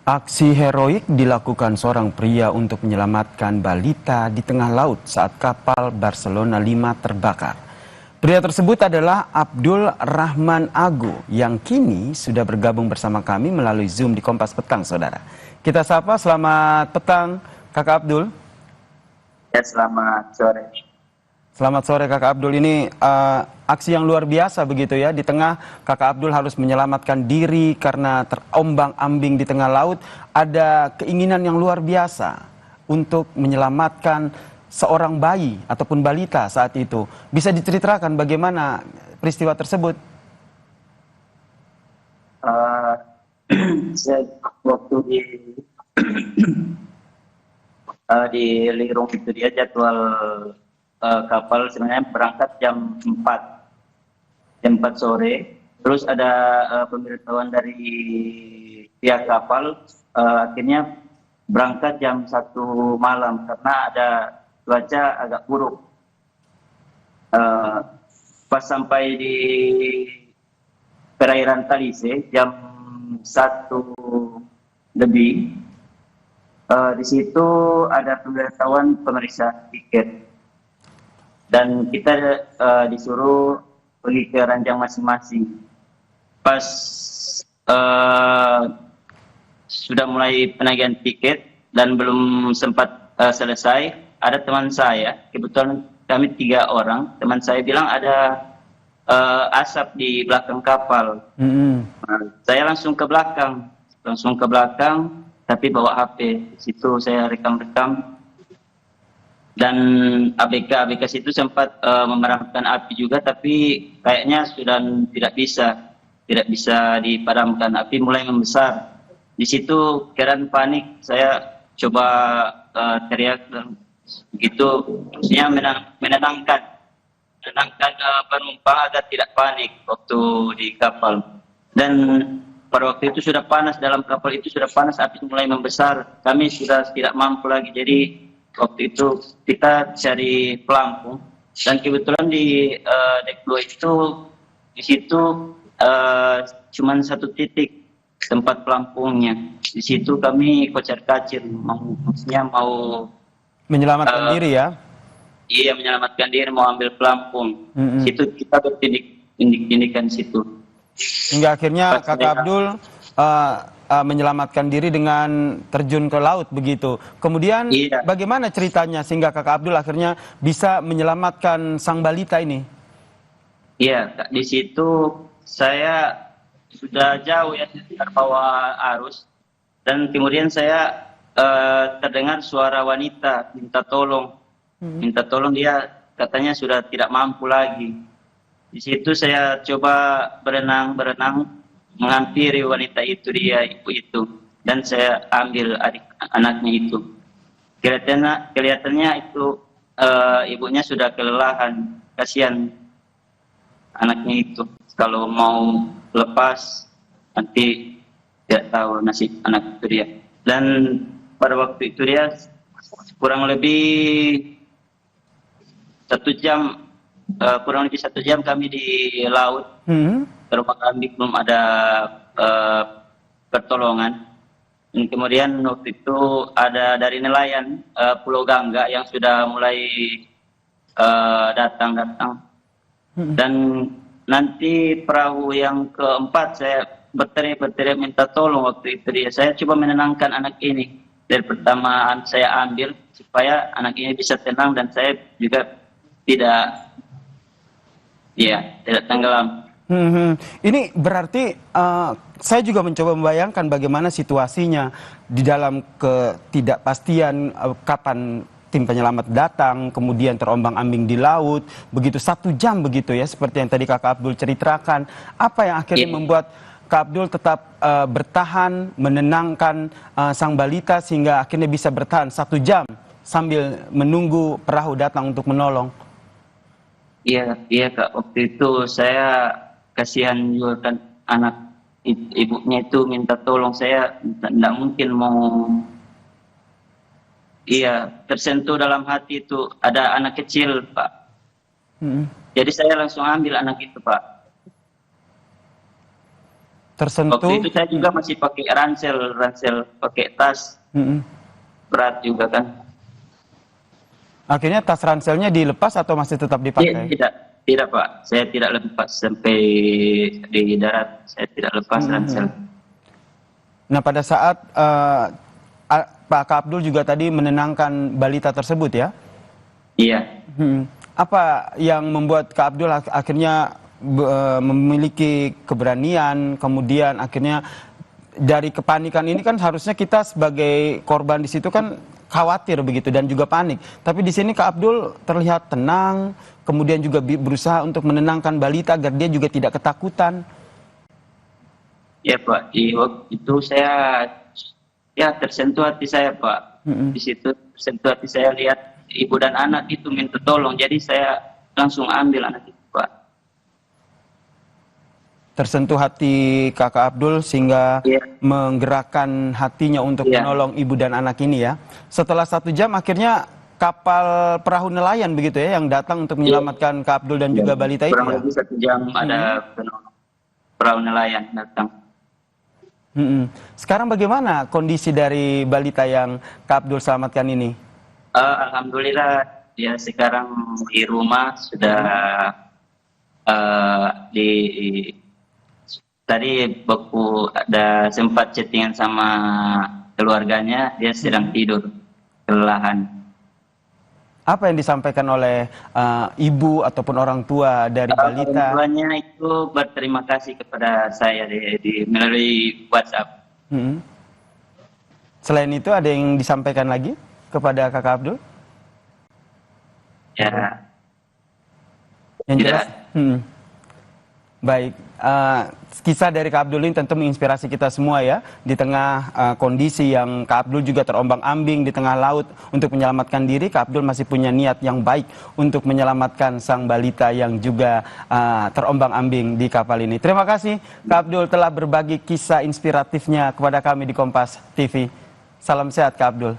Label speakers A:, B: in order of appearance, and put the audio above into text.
A: Aksi heroik dilakukan seorang pria untuk menyelamatkan balita di tengah laut saat kapal Barcelona 5 terbakar. Pria tersebut adalah Abdul Rahman Agu yang kini sudah bergabung bersama kami melalui Zoom di Kompas Petang, saudara. Kita sapa, selamat petang, Kakak Abdul.
B: Ya, selamat sore.
A: Selamat sore Kakak Abdul, ini aksi yang luar biasa begitu ya. Di tengah Kakak Abdul harus menyelamatkan diri karena terombang-ambing di tengah laut. Ada keinginan yang luar biasa untuk menyelamatkan seorang bayi ataupun balita saat itu. Bisa diceritakan bagaimana peristiwa tersebut?
B: Uh, saya waktu di Lirung itu dia jadwal kapal sebenarnya berangkat jam 4 sore. Terus ada pemberitahuan dari pihak kapal, akhirnya berangkat jam 1 malam karena ada cuaca agak buruk. Pas sampai di perairan Talise jam 1 lebih, di situ ada pemberitahuan pemeriksaan tiket. Dan kita disuruh pergi ke ranjang masing-masing. Pas sudah mulai penagihan tiket dan belum sempat selesai, ada teman saya, kebetulan kami 3 orang, teman saya bilang ada asap di belakang kapal. Saya langsung ke belakang, tapi bawa HP. Di situ saya rekam-rekam. Dan ABK situ sempat memadamkan api juga, tapi kayaknya sudah tidak bisa dipadamkan. Api mulai membesar. Di situ keadaan panik, saya coba teriak begitu, maksudnya menenangkan penumpang agar tidak panik waktu di kapal. Dan pada waktu itu sudah panas, dalam kapal itu sudah panas, api mulai membesar. Kami sudah tidak mampu lagi, jadi waktu itu kita cari pelampung, dan kebetulan di dek 2 itu di situ cuma 1 titik tempat pelampungnya. Di situ kami kocar-kacir, maksudnya mau
A: Menyelamatkan diri ya?
B: Iya, menyelamatkan diri, mau ambil pelampung. Situ kita bertindik-tindikan situ.
A: Hingga akhirnya Kakak Abdul menyelamatkan diri dengan terjun ke laut begitu. Kemudian
B: Iya.
A: bagaimana ceritanya sehingga Kakak Abdul akhirnya bisa menyelamatkan sang balita ini?
B: Iya, Kak, di situ saya sudah jauh ya, terbawa arus, dan kemudian saya terdengar suara wanita minta tolong. Minta tolong, dia katanya sudah tidak mampu lagi. Di situ saya coba berenang menghampiri wanita itu, ibu itu, dan saya ambil anaknya itu. Kelihatannya itu ibunya sudah kelelahan, kasihan anaknya itu. Kalau mau lepas nanti tidak tahu nasib anak itu dia. Dan pada waktu itu dia kurang lebih 1 jam kami di laut. Terombang-ambing, belum ada pertolongan. Dan kemudian waktu itu ada dari nelayan Pulau Gangga yang sudah mulai datang. Dan nanti perahu yang keempat saya berteriak minta tolong waktu itu dia. Saya coba menenangkan anak ini. Dari pertama saya ambil supaya anak ini bisa tenang dan saya juga tidak tenggelam.
A: Ini berarti saya juga mencoba membayangkan bagaimana situasinya di dalam ketidakpastian kapan tim penyelamat datang, kemudian terombang-ambing di laut, begitu 1 jam begitu ya, seperti yang tadi Kakak Abdul ceritakan. Apa yang akhirnya membuat Kak Abdul tetap bertahan, menenangkan sang balita sehingga akhirnya bisa bertahan 1 jam sambil menunggu perahu datang untuk menolong?
B: Iya Kak, waktu itu saya kasihan juga kan, anak ibunya itu minta tolong, saya tidak mungkin mau tersentuh dalam hati itu, ada anak kecil Pak. Jadi saya langsung ambil anak itu Pak.
A: Tersentuh.
B: Waktu itu saya juga masih pakai ransel pakai tas
A: Mm-mm.
B: berat juga kan.
A: Akhirnya tas ranselnya dilepas atau masih tetap dipakai?
B: Tidak Pak, saya tidak lepas sampai di darat, saya tidak lepas ransel.
A: Nah, pada saat Pak Kak Abdul juga tadi menenangkan balita tersebut ya?
B: Iya.
A: Apa yang membuat Kak Abdul akhirnya memiliki keberanian, kemudian akhirnya dari kepanikan ini kan harusnya kita sebagai korban di situ kan khawatir begitu dan juga panik. Tapi di sini Kak Abdul terlihat tenang, kemudian juga berusaha untuk menenangkan balita agar dia juga tidak ketakutan.
B: Ya Pak, di waktu itu saya tersentuh hati saya Pak. Di situ tersentuh hati saya lihat ibu dan anak itu minta tolong, jadi saya langsung ambil anak itu Pak.
A: Tersentuh hati Kakak Abdul sehingga menggerakkan hatinya untuk menolong ibu dan anak ini ya. Setelah 1 jam akhirnya kapal perahu nelayan begitu ya yang datang untuk menyelamatkan Kak Abdul dan juga balita itu
B: Kurang
A: ya?
B: lebih 1 jam ada perahu nelayan datang.
A: Sekarang bagaimana kondisi dari balita yang Kak Abdul selamatkan ini?
B: Alhamdulillah dia sekarang di rumah sudah tadi aku ada sempat chattingan sama keluarganya, dia sedang tidur kelelahan.
A: Apa yang disampaikan oleh ibu ataupun orang tua dari balita?
B: Orang tuanya itu berterima kasih kepada saya melalui WhatsApp.
A: Selain itu ada yang disampaikan lagi kepada Kakak Abdul?
B: Ya.
A: Yang jelas. Baik, kisah dari Kak Abdul ini tentu menginspirasi kita semua ya. Di tengah kondisi yang Kak Abdul juga terombang-ambing di tengah laut untuk menyelamatkan diri, Kak Abdul masih punya niat yang baik untuk menyelamatkan sang balita yang juga terombang-ambing di kapal ini. Terima kasih Kak Abdul telah berbagi kisah inspiratifnya kepada kami di Kompas TV. Salam sehat Kak Abdul.